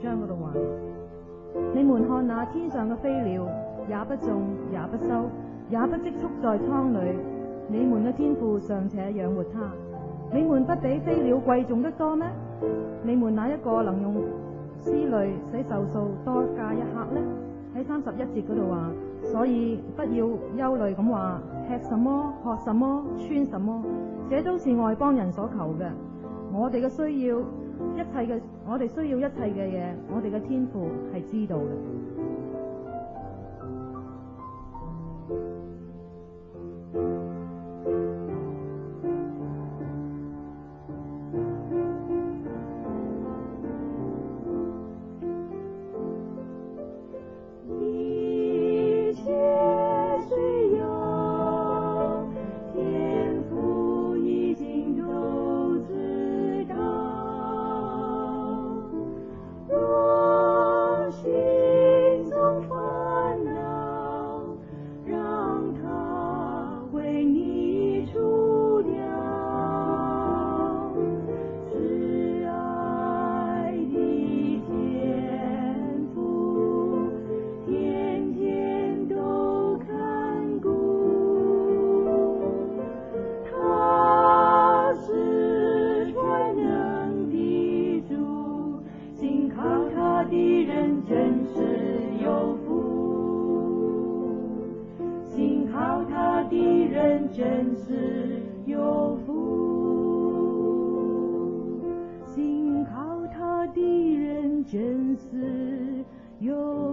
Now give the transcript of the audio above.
章嗰度話：你們看那天上嘅飛鳥，也不種，也不收，也不積蓄在倉裏，你們嘅天父尚且養活它，你們不比飛鳥貴重得多咩？你們哪一個能用思慮使壽數多加一刻呢？喺31節嗰度話，所以不要憂慮咁話，吃什麼，喝什麼，穿什麼，這都是外邦人所求嘅。我哋需要一切嘅嘢，我哋嘅天父係知道嘅。真是有